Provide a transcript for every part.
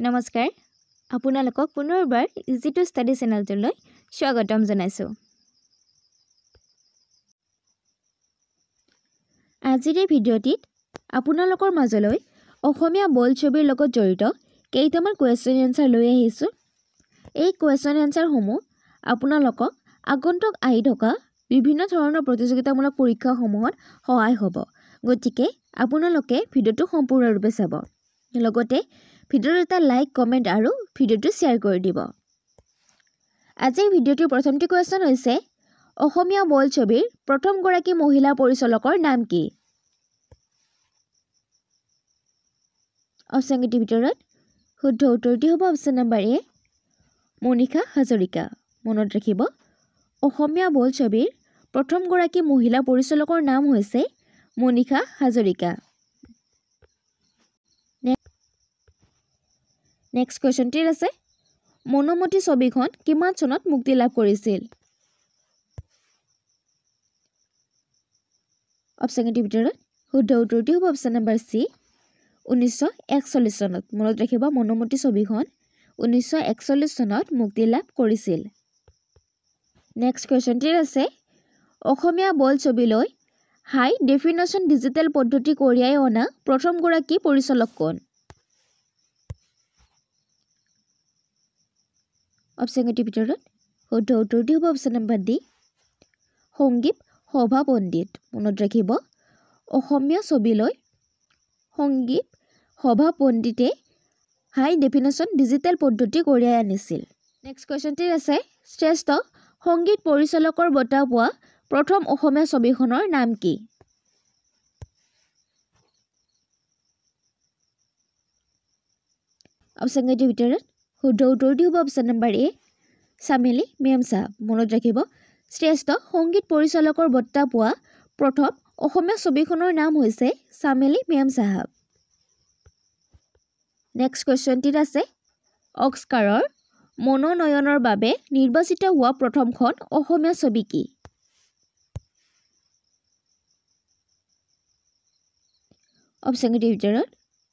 নমস্কাৰ আপোনালোকক পুনৰবাৰ ইজি টু ষ্টাডি চেনেলটোলৈ স্বাগতম জনাইছো আজিৰ এই ভিডিঅ'টিত আপোনালোকৰ মাজলৈ অসমীয়া বোলছবিৰ লগত জড়িত কেইটামান কোৱেশ্চন এনসাৰ লৈ আহিছো এই কোৱেশ্চন এনসাৰসমূহ আপোনালোকক আগন্তুক আহি থকা বিভিন্ন ধৰণৰ প্ৰতিযোগিতামূলক পৰীক্ষাসমূহত সহায় হ'ব গতিকে আপোনালোকে ভিডিঅ'টো সম্পূৰ্ণৰূপে চাব লগতে ভিডিঅ'টো এটা লাইক কমেন্ট আৰু ভিডিঅ'টো শেয়াৰ কৰি দিব আজিৰ ভিডিঅ'টোৰ প্ৰথমটো কোৱেশ্চন হৈছে অসমীয়া বোলছবিৰ প্ৰথম গৰাকী মহিলা পৰিচালকৰ নাম কি অপচন কেইটাৰ ভিতৰত শুদ্ধ উত্তৰটি হ'ব অপচন নম্বৰ এ মনিষা হাজৰিকা মনত ৰাখিব অসমীয়া বোলছবিৰ প্ৰথম গৰাকী মহিলা পৰিচালকৰ নাম হৈছে মনিষা হাজৰিকা নেক্সট কোৱেশ্চনটি আছে মনোমতি ছবিখন কিমান চনত মুক্তি লাভ কৰিছিল অপচন কেইটাৰ ভিতৰত শুদ্ধ উত্তৰটি হ'ব অপচন নম্বৰ সি 1941 চনত মনত ৰাখিব মনোমতি ছবিখন 1941 চনত মুক্তি লাভ কৰিছিল নেক্সট কোৱেশ্চনটি আছে অসমীয়া বোলছবিলৈ হাই ডেফিনেশ্যন ডিজিটেল পদ্ধতি কঢ়িয়াই অনা প্ৰথম গৰাকী পৰিচালক কোন অপচন কেইটাৰ ভিতৰত শুদ্ধ উত্তৰটি হ'ব অপচন নম্বৰ ডি সংগীত সভা পণ্ডিত মনত ৰাখিব অসমীয়া ছবিলৈ সংগীত সভা পণ্ডিতে হাই ডেফিনেশ্যন ডিজিটেল পদ্ধতি কঢ়িয়াই আনিছিল নেক্সট কোৱেশ্চনটি আছে শ্ৰেষ্ঠ সংগীত পৰিচালকৰ বঁটা পোৱা প্ৰথম অসমীয়া ছবিখনৰ নাম কি অপচন কেইটাৰ ভিতৰত শুদ্ধ উত্তৰটি হ'ব অপচন নম্বৰ এ চামেলি মেম সাহেব মনত ৰাখিব শ্ৰেষ্ঠ সংগীত পৰিচালকৰ বঁটা পোৱা প্ৰথম অসমীয়া ছবিখনৰ নাম হৈছে চামেলি মেম সাহেব নেক্সট কোৱেশ্চনটিত আছে অস্কাৰৰ মনোনয়নৰ বাবে নিৰ্বাচিত হোৱা প্ৰথমখন অসমীয়া ছবি কি অপচন কেইটাৰ ভিতৰত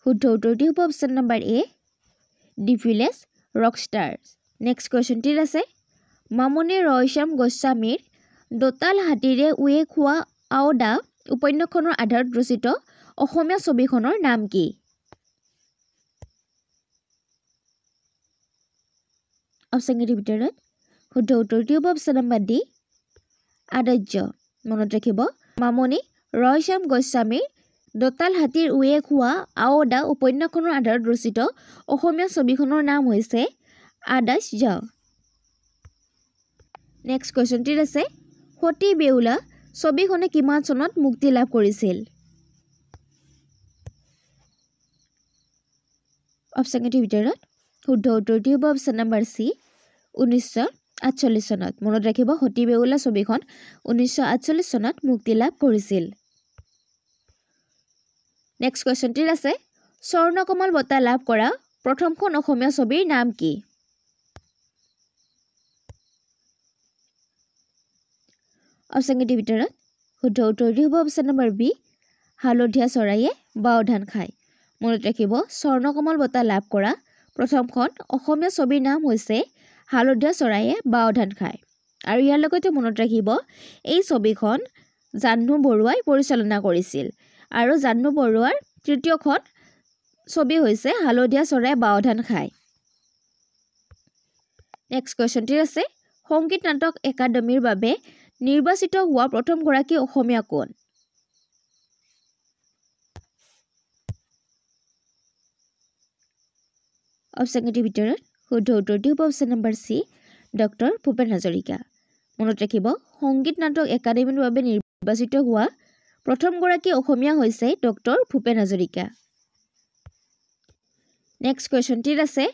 শুদ্ধ উত্তৰটি হ'ব option number A the village rockstar next কোৱেশ্চনটিত আছে মামণি ৰয়ছম গোস্বামীৰ দোতাল হাতীৰে উয়ে খোৱা আওদা উপন্যাসখনৰ আধাৰত ৰচিত অসমীয়া ছবিখনৰ নাম কি অপচন কেইটাৰ ভিতৰত শুদ্ধ উত্তৰটি হ'ব অপচন নম্বৰ ডি আদৰ্য মনত ৰাখিব মামণি ৰয়ছম গোস্বামীৰ দোতাল হাতীৰ উয়ে খোৱা আওদা উপন্যাসখনৰ আধাৰত ৰচিত অসমীয়া ছবিখনৰ নাম হৈছে আদৰ্য নেক্সট কোৱেশ্চনটিত আছে সতী বেউলা ছবিখনে কিমান চনত মুক্তি লাভ কৰিছিল অপচন কেইটাৰ ভিতৰত শুদ্ধ উত্তৰটি হ'ব অপচন নম্বৰ সি 1948 চনত মনত ৰাখিব সতী বেউলা ছবিখন 1948 চনত মুক্তি লাভ কৰিছিল নেক্সট কোৱেশ্চনটিত আছে স্বৰ্ণকমল বঁটা লাভ কৰা প্ৰথমখন অসমীয়া ছবিৰ নাম কি অপচন কেইটাৰ ভিতৰত শুদ্ধ উত্তৰটি হ'ব অপচন নম্বৰ বি হালধীয়া চৰাইয়ে বাও ধান খায় মনত ৰাখিব স্বৰ্ণকমল বঁটা লাভ কৰা প্ৰথমখন অসমীয়া ছবিৰ নাম হৈছে হালধীয়া চৰাইয়ে বাও ধান খায় আৰু ইয়াৰ লগতে মনত ৰাখিব এই ছবিখন জাহ্নু বৰুৱাই পৰিচালনা কৰিছিল আৰু জাহ্নু বৰুৱাৰ তৃতীয়খন ছবি হৈছে হালধীয়া চৰাই বাও ধান খায় নেক্সট কোৱেশ্চনটিত আছে সংগীত নাটক একাডেমীৰ বাবে নিৰ্বাচিত হোৱা প্ৰথম গৰাকী অসমীয়া কোন অপচন কেইটাৰ ভিতৰত শুদ্ধ উত্তৰটি হ'ব option number C doctor Bhupen Hazarika মনত ৰাখিব সংগীত নাটক একাডেমীৰ বাবে নিৰ্বাচিত হোৱা প্ৰথম গৰাকী অসমীয়া হৈছে ডক্টৰ ভূপেন হাজৰিকা নেক্সট কোৱেশ্চনটিত আছে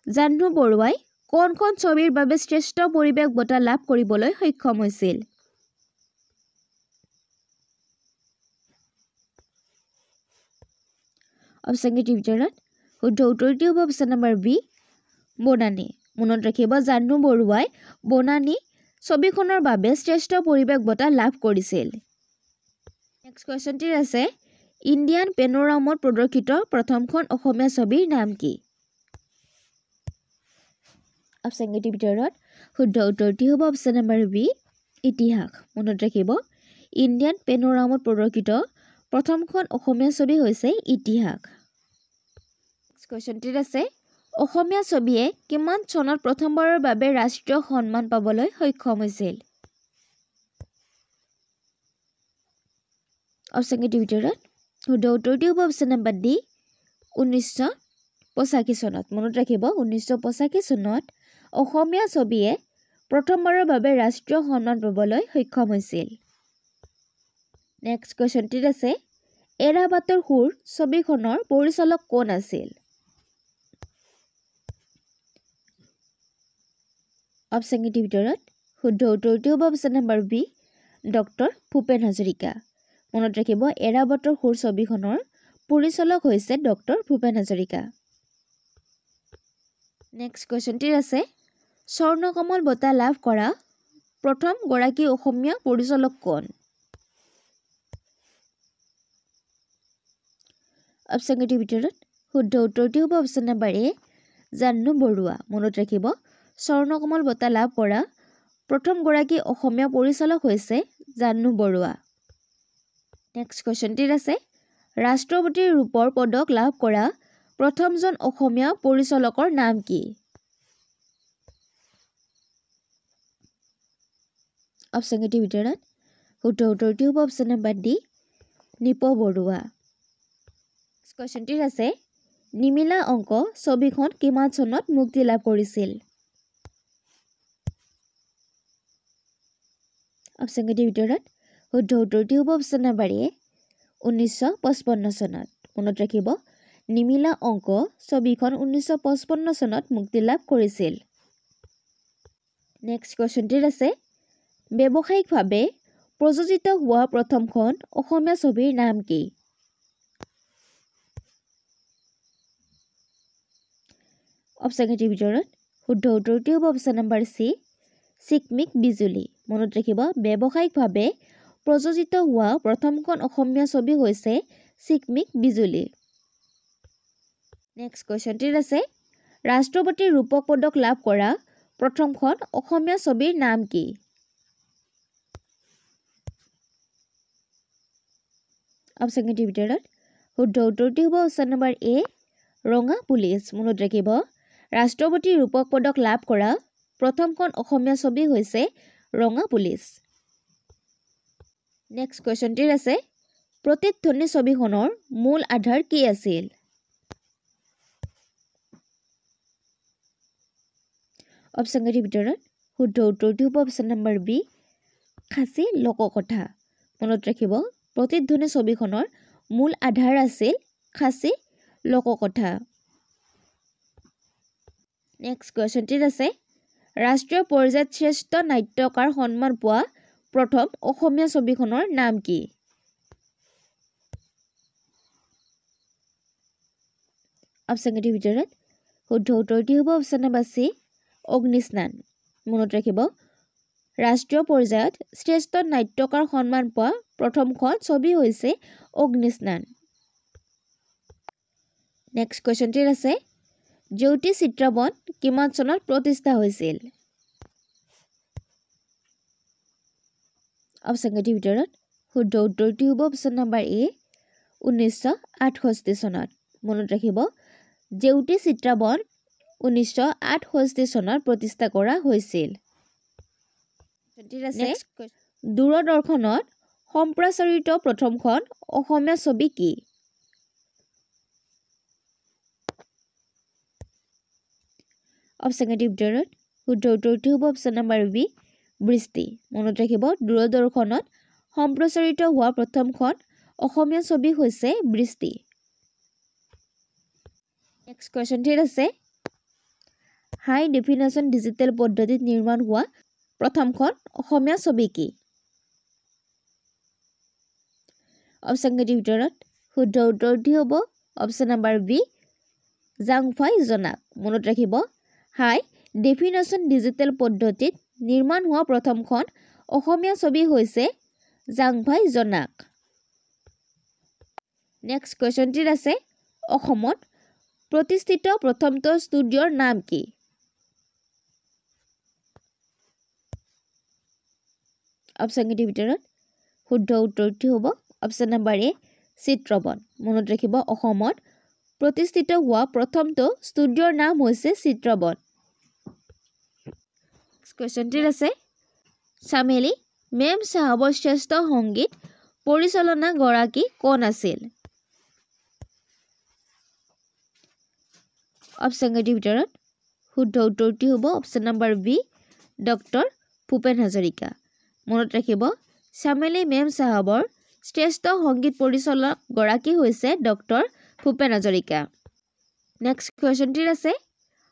জাহ্নু বৰুৱাই কোনখন ছবিৰ বাবে শ্ৰেষ্ঠ পৰিৱেশ বঁটা লাভ কৰিবলৈ সক্ষম হৈছিল অপচন কেইটাৰ ভিতৰত শুদ্ধ উত্তৰটি হ'ব অপচন নম্বৰ বি বনানী মনত ৰাখিব জাহ্নু বৰুৱাই বনানী ছবিখনৰ বাবে শ্ৰেষ্ঠ পৰিৱেশ বঁটা লাভ কৰিছিল নেক্সট কোৱেশ্চনটিত আছে ইণ্ডিয়ান পেনোৰামাত প্ৰদৰ্শিত প্ৰথমখন অসমীয়া ছবিৰ নাম কি অপশ্যন কেইটিৰ ভিতৰত শুদ্ধ উত্তৰটি হ'ব অপশ্যন নম্বৰ বি ইতিহাস মনত ৰাখিব ইণ্ডিয়ান পেনোৰামাত প্ৰদৰ্শিত প্ৰথমখন অসমীয়া ছবি হৈছে ইতিহাস কোৱেশ্যনটিত আছে অসমীয়া ছবিয়ে কিমান চনত প্ৰথমবাৰৰ বাবে ৰাষ্ট্ৰীয় সন্মান পাবলৈ সক্ষম হৈছিল অপশ্যন কেইটিৰ ভিতৰত শুদ্ধ উত্তৰটি হ'ব অপশ্যন নম্বৰ ডি 1985 চনত মনত ৰাখিব 1985 চনত অসমীয়া ছবিয়ে প্ৰথমবাৰৰ বাবে ৰাষ্ট্ৰীয় সন্মান পাবলৈ সক্ষম হৈছিল নেক্সট কোৱেশ্যনটিত আছে এৰাবাটৰ সুৰ ছবিখনৰ পৰিচালক কোন আছিল অপশ্যন কেইটিৰ ভিতৰত শুদ্ধ উত্তৰটি হ'ব option number B doctor Bhupen Hazarika মনত ৰাখিব এৰাবাটৰ সুৰ ছবিখনৰ পৰিচালক হৈছে ডক্টৰ ভূপেন হাজৰিকা নেক্সট কোৱেশ্যনটিত আছে স্বৰ্ণকমল বঁটা লাভ কৰা প্ৰথম গৰাকী অসমীয়া পৰিচালক কোন অপশ্যন কেইটিৰ ভিতৰত শুদ্ধ উত্তৰটি হ'ব অপশ্যন নম্বৰ এ জাহ্নু বৰুৱা মনত ৰাখিব স্বৰ্ণকমল বঁটা লাভ কৰা প্ৰথম গৰাকী অসমীয়া পৰিচালক হৈছে জাহ্নু বৰুৱা নেক্সট কোৱেশ্যনটিত আছে ৰাষ্ট্ৰপতিৰ ৰূপৰ পদক লাভ কৰা প্ৰথমজন অসমীয়া পৰিচালকৰ নাম কি অপশ্যন কেইটিৰ ভিতৰত শুদ্ধ উত্তৰটি হ'ব option number D Nip Barua কোৱেশ্যনটিত আছে নিমিলা অংক ছবিখন কিমান চনত মুক্তি লাভ কৰিছিল অপশ্যন কেইটিৰ ভিতৰত শুদ্ধ উত্তৰটি হ'ব অপশ্যন নম্বৰ এ 1955 চনত মনত ৰাখিব নিমিলা অংক ছবিখন 1955 চনত মুক্তি লাভ কৰিছিল নেক্সট কোৱেশ্যনটিত আছে ব্যৱসায়িকভাৱে প্ৰযোজিত হোৱা প্ৰথমখন অসমীয়া ছবিৰ নাম কি অপশ্যন কেইটিৰ ভিতৰত শুদ্ধ উত্তৰটি হ'ব অপশ্যন নম্বৰ চি চিকমিক বিজুলী মনত ৰাখিব ব্যৱসায়িকভাৱে প্ৰযোজিত হোৱা প্ৰথমখন অসমীয়া ছবি হৈছে চিকমিক বিজুলী নেক্সট কোৱেশ্যনটিত আছে ৰাষ্ট্ৰপতিৰ ৰূপক পদক লাভ কৰা প্ৰথমখন অসমীয়া ছবিৰ নাম কি অপশ্যন কেইটিৰ ভিতৰত শুদ্ধ উত্তৰটি হ'ব অপশ্যন নম্বৰ এ ৰঙা পুলিচ মনত ৰাখিব ৰাষ্ট্ৰপতিৰ ৰূপক পদক লাভ কৰা প্ৰথমখন অসমীয়া ছবি হৈছে ৰঙা পুলিচ নেক্সট কোৱেশ্যনটিত আছে প্ৰতিধ্বনি ছবিখনৰ মূল আধাৰ কি আছিল অপশ্যন কেইটিৰ ভিতৰত শুদ্ধ উত্তৰটি হ'ব অপশ্যন নম্বৰ বি খাচী লোককথা মনত ৰাখিব প্ৰতিধ্বনি ছবিখনৰ মূল আধাৰ আছিল খাচী লোককথা নেক্সট কোৱেশ্যনটিত আছে ৰাষ্ট্ৰীয় পৰ্যায়ত শ্ৰেষ্ঠ নাট্যকাৰ সন্মান পোৱা প্ৰথম অসমীয়া ছবিখনৰ নাম কি অপশ্যন কেইটিৰ ভিতৰত শুদ্ধ উত্তৰটি হ'ব অপশ্যন নম্বৰ চি অগ্নিস্নান মনত ৰাখিব ৰাষ্ট্ৰীয় পৰ্যায়ত শ্ৰেষ্ঠ নাট্যকাৰ সন্মান পোৱা প্ৰথমখন ছবি হৈছে অগ্নিস্নান নেক্সট কোৱেশ্যনটিত আছে জ্যোতি চিত্ৰবন কিমান চনত প্ৰতিষ্ঠা হৈছিল অপশ্যন কেইটিৰ ভিতৰত শুদ্ধ উত্তৰটি হ'ব অপশ্যন নম্বৰ এ 1968 চনত মনত ৰাখিব জ্যোতি চিত্ৰবন 1968 চনত প্ৰতিষ্ঠা কৰা হৈছিল দূৰদৰ্শনত সম্প্ৰচাৰিত প্ৰথমখন অসমীয়া ছবি কি অপশ্যন কেইটিৰ ভিতৰত শুদ্ধ উত্তৰটি হ'ব অপশ্যন নম্বৰ বি বৃষ্টি মনত ৰাখিব দূৰদৰ্শনত সম্প্ৰচাৰিত হোৱা প্ৰথমখন অসমীয়া ছবি হৈছে বৃষ্টি নেক্সট কোৱেশ্যনটিত আছে হাই ডেফিনেশ্যন ডিজিটেল পদ্ধতিত নিৰ্মাণ হোৱা প্ৰথমখন অসমীয়া ছবি কি অপশ্যন কেইটিৰ ভিতৰত শুদ্ধ উত্তৰটি হ'ব অপশ্যন নম্বৰ বি জাংফাই জনাক মনত ৰাখিব হাই ডেফিনেশ্যন ডিজিটেল পদ্ধতিত নিৰ্মাণ হোৱা প্ৰথমখন অসমীয়া ছবি হৈছে জাংফাই জনাক নেক্সট কোৱেশ্যনটিত আছে অসমত প্ৰতিষ্ঠিত প্ৰথমটো ষ্টুডিঅ'ৰ নাম কি অপশ্যনকেইটিৰ ভিতৰত শুদ্ধ উত্তৰটি হ'ব অপশ্যন নম্বৰ এ চিত্ৰবন মনত ৰাখিব অসমত প্ৰতিষ্ঠিত হোৱা প্ৰথমটো ষ্টুডিঅ'ৰ নাম হৈছে চিত্ৰবন কুৱেশ্যনটিৰ আছে চামেলি মেম চাহাবৰ শ্ৰেষ্ঠ সংগীত পৰিচালনা গৰাকী কোন আছিল অপশ্যনকেইটিৰ ভিতৰত শুদ্ধ উত্তৰটি হ'ব option number B doctor Bhupen Hazarika মনত ৰাখিব চামেলি মেম চাহাবৰ শ্ৰেষ্ঠ সংগীত পৰিচালক গৰাকী হৈছে ডক্টৰ ভূপেন হাজৰিকা নেক্সট কুৱেশ্যনটিৰ আছে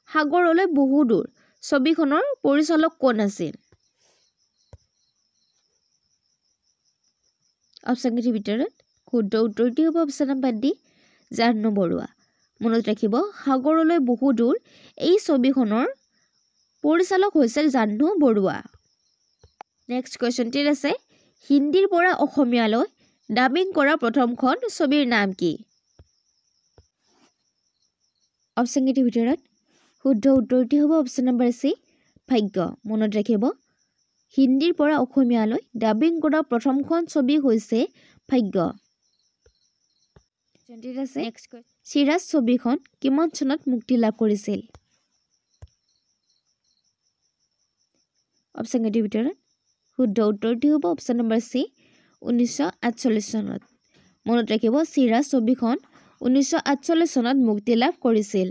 সাগৰলৈ বহু দূৰ ছবিখনৰ পৰিচালক কোন আছিল অপশ্যনকেইটিৰ ভিতৰত শুদ্ধ উত্তৰটি হ'ব option number D Jahnu Barua মনত ৰাখিব সাগৰলৈ বহু দূৰ এই ছবিখনৰ পৰিচালক হৈছিল জাহ্নু বৰুৱা নেক্সট কুৱেশ্যনটিৰ আছে হিন্দীৰ পৰা অসমীয়ালৈ ডাবিং কৰা প্ৰথমখন ছবিৰ নাম কি অপশ্যনকেইটিৰ ভিতৰত শুদ্ধ উত্তৰটি হ'ব অপশ্যন নম্বৰ চি ভাগ্য মনত ৰাখিব হিন্দীৰ পৰা অসমীয়ালৈ ডাবিং কৰা প্ৰথমখন ছবি হৈছে ভাগ্য চিৰাজ ছবিখন কিমান চনত মুক্তি লাভ কৰিছিল অপশ্যনকেইটিৰ ভিতৰত শুদ্ধ উত্তৰটি হ'ব অপশ্যন নম্বৰ চি 1948 চনত মনত ৰাখিব চিৰাজ ছবিখন 1948 চনত মুক্তি লাভ কৰিছিল